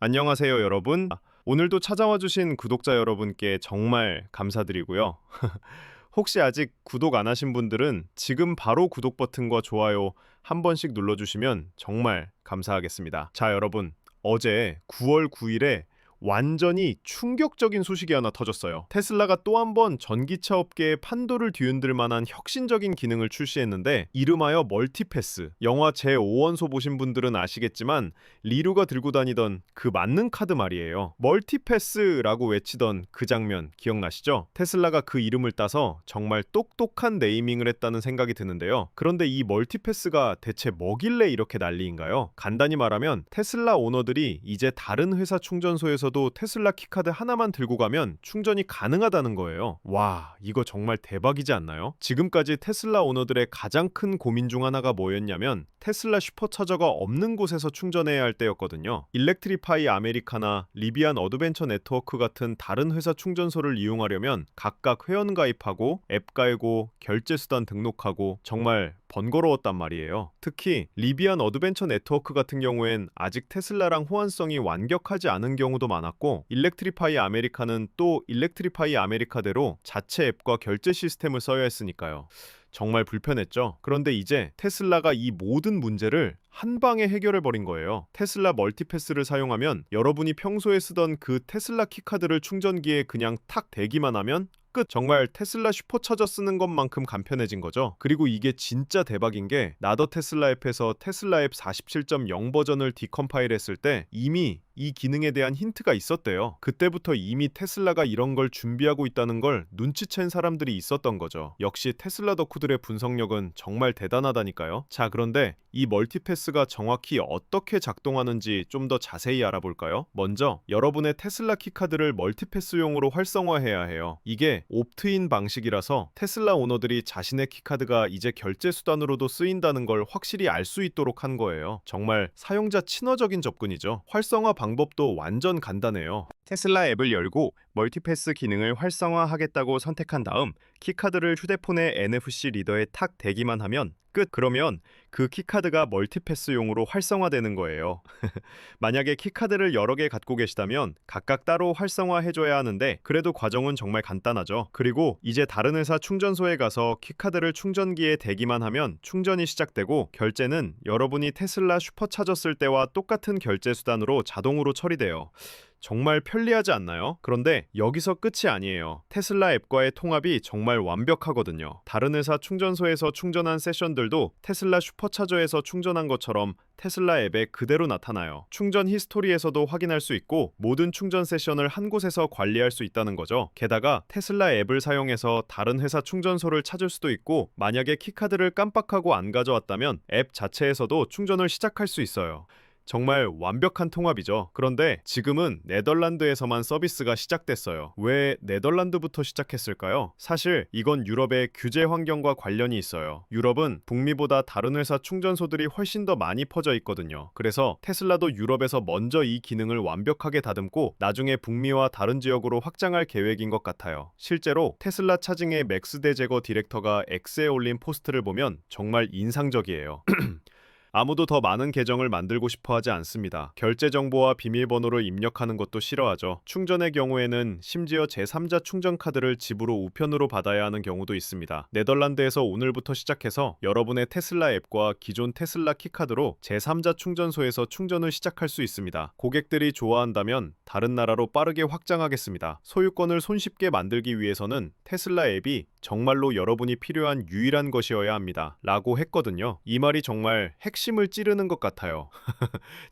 안녕하세요, 여러분. 오늘도 찾아와 주신 구독자 여러분께 정말 감사드리고요. 혹시 아직 구독 안 하신 분들은 지금 바로 구독 버튼과 좋아요 한 번씩 눌러주시면 정말 감사하겠습니다. 자, 여러분. 어제 9월 9일에 완전히 충격적인 소식이 하나 터졌어요. 테슬라가 또 한 번 전기차 업계의 판도를 뒤흔들 만한 혁신적인 기능을 출시했는데 이름하여 멀티패스. 영화 제5원소 보신 분들은 아시겠지만 리루가 들고 다니던 그 맞는 카드 말이에요. 멀티패스라고 외치던 그 장면 기억나시죠? 테슬라가 그 이름을 따서 정말 똑똑한 네이밍을 했다는 생각이 드는데요. 그런데 이 멀티패스가 대체 뭐길래 이렇게 난리인가요? 간단히 말하면 테슬라 오너들이 이제 다른 회사 충전소에서도 테슬라 키카드 하나만 들고 가면 충전이 가능하다는 거예요. 와, 이거 정말 대박이지 않나요? 지금까지 테슬라 오너들의 가장 큰 고민 중 하나가 뭐였냐면 테슬라 슈퍼차저가 없는 곳에서 충전해야 할 때였거든요. 일렉트리파이 아메리카나 리비안 어드벤처 네트워크 같은 다른 회사 충전소를 이용하려면 각각 회원 가입하고 앱 깔고 결제 수단 등록하고 정말 번거로웠단 말이에요. 특히 리비안 어드벤처 네트워크 같은 경우엔 아직 테슬라랑 호환성이 완벽하지 않은 경우도 많았고 일렉트리파이 아메리카는 또 일렉트리파이 아메리카대로 자체 앱과 결제 시스템을 써야 했으니까요. 정말 불편했죠. 그런데 이제 테슬라가 이 모든 문제를 한 방에 해결해버린 거예요. 테슬라 멀티패스를 사용하면 여러분이 평소에 쓰던 그 테슬라 키카드를 충전기에 그냥 탁 대기만 하면 끝! 정말 테슬라 슈퍼차저 쓰는 것만큼 간편해진 거죠. 그리고 이게 진짜 대박인 게 나더 테슬라 앱에서 테슬라 앱 47.0 버전을 디컴파일 했을 때 이미 이 기능에 대한 힌트가 있었대요. 그때부터 이미 테슬라가 이런 걸 준비하고 있다는 걸 눈치챈 사람들이 있었던 거죠. 역시 테슬라 덕후들의 분석력은 정말 대단하다니까요. 자, 그런데 이 멀티패스가 정확히 어떻게 작동하는지 좀 더 자세히 알아볼까요? 먼저 여러분의 테슬라 키카드를 멀티패스용으로 활성화해야 해요. 이게 옵트인 방식이라서 테슬라 오너들이 자신의 키카드가 이제 결제 수단으로도 쓰인다는 걸 확실히 알 수 있도록 한 거예요. 정말 사용자 친화적인 접근이죠. 활성화 방법도 완전 간단해요. 테슬라 앱을 열고 멀티패스 기능을 활성화하겠다고 선택한 다음 키카드를 휴대폰의 NFC 리더에 탁 대기만 하면 끝! 그러면 그 키카드가 멀티패스용으로 활성화되는 거예요. 만약에 키카드를 여러 개 갖고 계시다면 각각 따로 활성화해줘야 하는데 그래도 과정은 정말 간단하죠. 그리고 이제 다른 회사 충전소에 가서 키카드를 충전기에 대기만 하면 충전이 시작되고 결제는 여러분이 테슬라 슈퍼차저 쓸 때와 똑같은 결제 수단으로 자동으로 처리돼요. 정말 편리하지 않나요? 그런데 여기서 끝이 아니에요. 테슬라 앱과의 통합이 정말 완벽하거든요. 다른 회사 충전소에서 충전한 세션들도 테슬라 슈퍼차저에서 충전한 것처럼 테슬라 앱에 그대로 나타나요. 충전 히스토리에서도 확인할 수 있고 모든 충전 세션을 한 곳에서 관리할 수 있다는 거죠. 게다가 테슬라 앱을 사용해서 다른 회사 충전소를 찾을 수도 있고 만약에 키카드를 깜빡하고 안 가져왔다면 앱 자체에서도 충전을 시작할 수 있어요. 정말 완벽한 통합이죠. 그런데 지금은 네덜란드에서만 서비스가 시작됐어요. 왜 네덜란드부터 시작했을까요? 사실 이건 유럽의 규제 환경과 관련이 있어요. 유럽은 북미보다 다른 회사 충전소들이 훨씬 더 많이 퍼져 있거든요. 그래서 테슬라도 유럽에서 먼저 이 기능을 완벽하게 다듬고 나중에 북미와 다른 지역으로 확장할 계획인 것 같아요. 실제로 테슬라 차징의 맥스 대제거 디렉터가 X에 올린 포스트를 보면 정말 인상적이에요. 아무도 더 많은 계정을 만들고 싶어 하지 않습니다. 결제 정보와 비밀번호를 입력하는 것도 싫어하죠. 충전의 경우에는 심지어 제3자 충전 카드를 집으로 우편으로 받아야 하는 경우도 있습니다. 네덜란드에서 오늘부터 시작해서 여러분의 테슬라 앱과 기존 테슬라 키카드로 제3자 충전소에서 충전을 시작할 수 있습니다. 고객들이 좋아한다면 다른 나라로 빠르게 확장하겠습니다. 소유권을 손쉽게 만들기 위해서는 테슬라 앱이 정말로 여러분이 필요한 유일한 것이어야 합니다. 라고 했거든요. 이 말이 정말 핵심을 찌르는 것 같아요.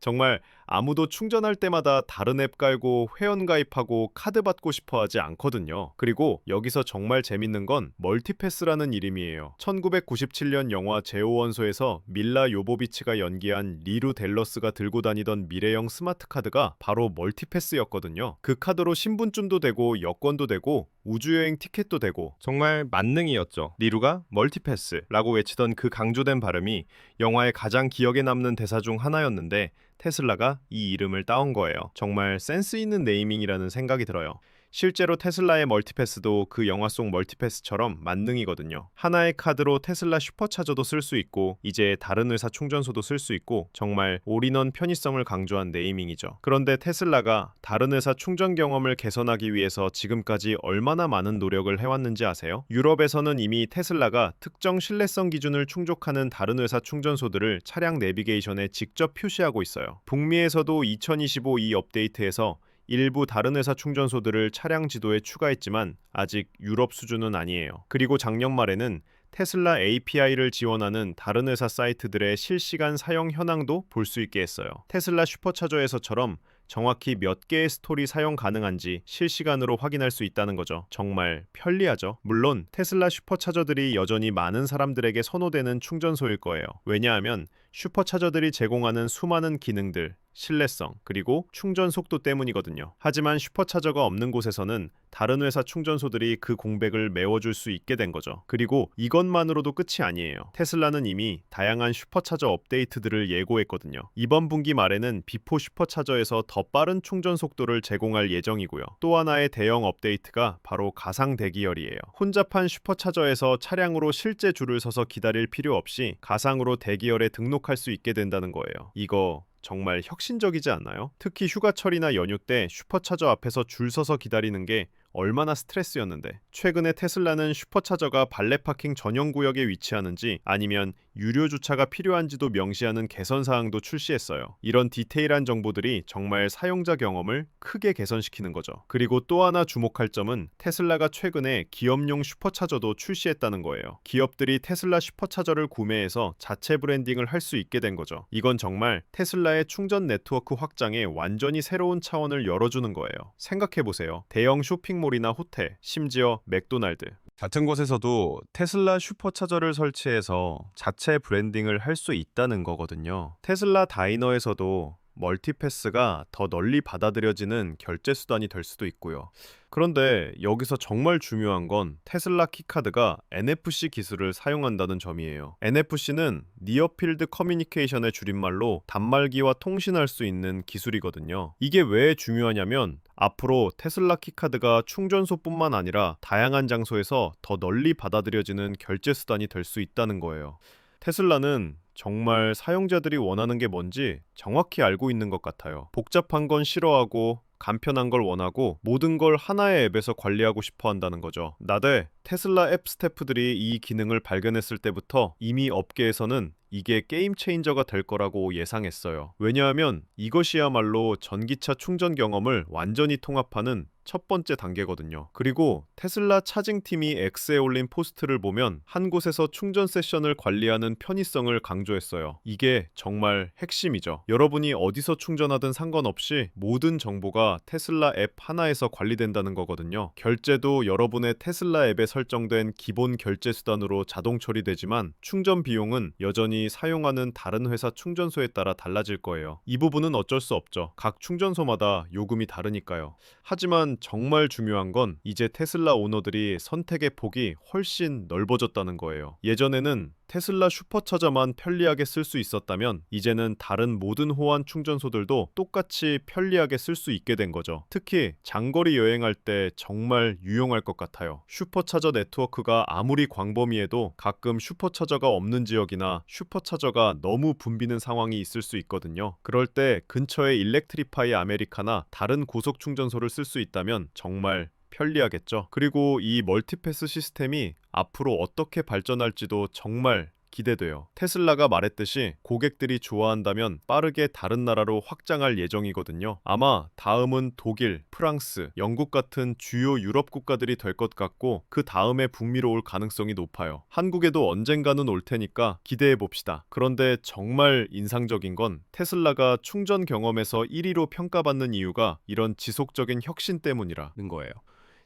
정말 아무도 충전할 때마다 다른 앱 깔고 회원 가입하고 카드 받고 싶어 하지 않거든요. 그리고 여기서 정말 재밌는 건 멀티패스라는 이름이에요. 1997년 영화 제5원소에서 밀라 요보비치가 연기한 리루 델러스가 들고 다니던 미래형 스마트 카드가 바로 멀티패스였거든요. 그 카드로 신분증도 되고 여권도 되고 우주여행 티켓도 되고 정말 만능이었죠. 리루가 멀티패스라고 외치던 그 강조된 발음이 영화의 가장 기억에 남는 대사 중 하나였는데 테슬라가 이 이름을 따온 거예요. 정말 센스 있는 네이밍이라는 생각이 들어요. 실제로 테슬라의 멀티패스도 그 영화 속 멀티패스처럼 만능이거든요. 하나의 카드로 테슬라 슈퍼차저도 쓸 수 있고 이제 다른 회사 충전소도 쓸 수 있고 정말 올인원 편의성을 강조한 네이밍이죠. 그런데 테슬라가 다른 회사 충전 경험을 개선하기 위해서 지금까지 얼마나 많은 노력을 해왔는지 아세요? 유럽에서는 이미 테슬라가 특정 신뢰성 기준을 충족하는 다른 회사 충전소들을 차량 내비게이션에 직접 표시하고 있어요. 북미에서도 2025 이 업데이트에서 일부 다른 회사 충전소들을 차량 지도에 추가했지만 아직 유럽 수준은 아니에요. 그리고 작년 말에는 테슬라 API를 지원하는 다른 회사 사이트들의 실시간 사용 현황도 볼 수 있게 했어요. 테슬라 슈퍼차저에서처럼 정확히 몇 개의 스토리 사용 가능한지 실시간으로 확인할 수 있다는 거죠. 정말 편리하죠. 물론 테슬라 슈퍼차저들이 여전히 많은 사람들에게 선호되는 충전소일 거예요. 왜냐하면 슈퍼차저들이 제공하는 수많은 기능들, 신뢰성, 그리고 충전 속도 때문이거든요. 하지만 슈퍼차저가 없는 곳에서는 다른 회사 충전소들이 그 공백을 메워줄 수 있게 된 거죠. 그리고 이것만으로도 끝이 아니에요. 테슬라는 이미 다양한 슈퍼차저 업데이트들을 예고했거든요. 이번 분기 말에는 비포 슈퍼차저에서 더 빠른 충전 속도를 제공할 예정이고요. 또 하나의 대형 업데이트가 바로 가상 대기열이에요. 혼잡한 슈퍼차저에서 차량으로 실제 줄을 서서 기다릴 필요 없이 가상으로 대기열에 등록할 수 있게 된다는 거예요. 이거 정말 혁신적이지 않나요? 특히 휴가철이나 연휴 때 슈퍼차저 앞에서 줄 서서 기다리는 게 얼마나 스트레스였는데. 최근에 테슬라는 슈퍼차저가 발렛 파킹 전용 구역에 위치하는지 아니면 유료 주차가 필요한지도 명시하는 개선 사항도 출시했어요. 이런 디테일한 정보들이 정말 사용자 경험을 크게 개선시키는 거죠. 그리고 또 하나 주목할 점은 테슬라가 최근에 기업용 슈퍼차저도 출시했다는 거예요. 기업들이 테슬라 슈퍼차저를 구매해서 자체 브랜딩을 할 수 있게 된 거죠. 이건 정말 테슬라의 충전 네트워크 확장에 완전히 새로운 차원을 열어주는 거예요. 생각해보세요. 대형 쇼핑몰이나 호텔, 심지어 맥도날드 같은 곳에서도 테슬라 슈퍼차저를 설치해서 자체 브랜딩을 할 수 있다는 거거든요. 테슬라 다이너에서도 멀티패스가 더 널리 받아들여지는 결제 수단이 될 수도 있고요. 그런데 여기서 정말 중요한 건 테슬라 키카드가 NFC 기술을 사용한다는 점이에요. NFC는 니어필드 커뮤니케이션의 줄임말로 단말기와 통신할 수 있는 기술이거든요. 이게 왜 중요하냐면 앞으로 테슬라 키카드가 충전소뿐만 아니라 다양한 장소에서 더 널리 받아들여지는 결제 수단이 될 수 있다는 거예요. 테슬라는 정말 사용자들이 원하는 게 뭔지 정확히 알고 있는 것 같아요. 복잡한 건 싫어하고 간편한 걸 원하고 모든 걸 하나의 앱에서 관리하고 싶어 한다는 거죠. 나대 테슬라 앱 스태프들이 이 기능을 발견했을 때부터 이미 업계에서는 이게 게임 체인저가 될 거라고 예상했어요. 왜냐하면 이것이야말로 전기차 충전 경험을 완전히 통합하는 첫 번째 단계거든요. 그리고 테슬라 차징팀이 X에 올린 포스트를 보면 한 곳에서 충전 세션을 관리하는 편의성을 강조했어요. 이게 정말 핵심이죠. 여러분이 어디서 충전하든 상관없이 모든 정보가 테슬라 앱 하나에서 관리된다는 거거든요. 결제도 여러분의 테슬라 앱에 설정된 기본 결제 수단으로 자동 처리되지만 충전 비용은 여전히 사용하는 다른 회사 충전소에 따라 달라질 거예요. 이 부분은 어쩔 수 없죠. 각 충전소마다 요금이 다르니까요. 하지만 정말 중요한 건 이제 테슬라 오너들이 선택의 폭이 훨씬 넓어졌다는 거예요. 예전에는 테슬라 슈퍼차저만 편리하게 쓸 수 있었다면 이제는 다른 모든 호환 충전소들도 똑같이 편리하게 쓸 수 있게 된 거죠. 특히 장거리 여행할 때 정말 유용할 것 같아요. 슈퍼차저 네트워크가 아무리 광범위해도 가끔 슈퍼차저가 없는 지역이나 슈퍼차저가 너무 붐비는 상황이 있을 수 있거든요. 그럴 때 근처에 일렉트리파이 아메리카나 다른 고속 충전소를 쓸 수 있다면 정말 편리하겠죠. 그리고 이 멀티패스 시스템이 앞으로 어떻게 발전할지도 정말 기대돼요. 테슬라가 말했듯이 고객들이 좋아한다면 빠르게 다른 나라로 확장할 예정이거든요. 아마 다음은 독일, 프랑스, 영국 같은 주요 유럽 국가들이 될 것 같고 그 다음에 북미로 올 가능성이 높아요. 한국에도 언젠가는 올 테니까 기대해 봅시다. 그런데 정말 인상적인 건 테슬라가 충전 경험에서 1위로 평가받는 이유가 이런 지속적인 혁신 때문이라는 거예요.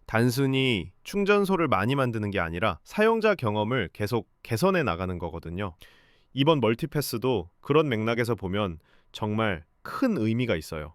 단순히 충전소를 많이 만드는 게 아니라 사용자 경험을 계속 개선해 나가는 거거든요. 이번 멀티패스도 그런 맥락에서 보면 정말 큰 의미가 있어요.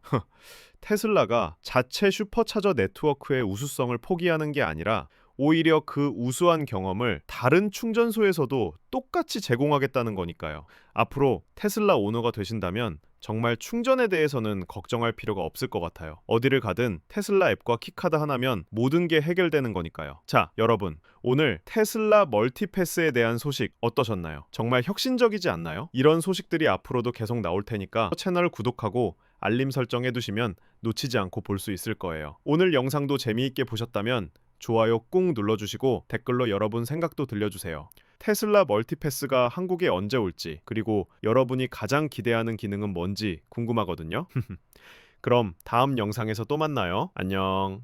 테슬라가 자체 슈퍼차저 네트워크의 우수성을 포기하는 게 아니라 오히려 그 우수한 경험을 다른 충전소에서도 똑같이 제공하겠다는 거니까요. 앞으로 테슬라 오너가 되신다면 정말 충전에 대해서는 걱정할 필요가 없을 것 같아요. 어디를 가든 테슬라 앱과 키카드 하나면 모든 게 해결되는 거니까요. 자, 여러분, 오늘 테슬라 멀티패스에 대한 소식 어떠셨나요? 정말 혁신적이지 않나요? 이런 소식들이 앞으로도 계속 나올 테니까 채널 구독하고 알림 설정해 두시면 놓치지 않고 볼 수 있을 거예요. 오늘 영상도 재미있게 보셨다면 좋아요 꾹 눌러주시고 댓글로 여러분 생각도 들려주세요. 테슬라 멀티패스가 한국에 언제 올지, 그리고 여러분이 가장 기대하는 기능은 뭔지 궁금하거든요. 그럼 다음 영상에서 또 만나요. 안녕.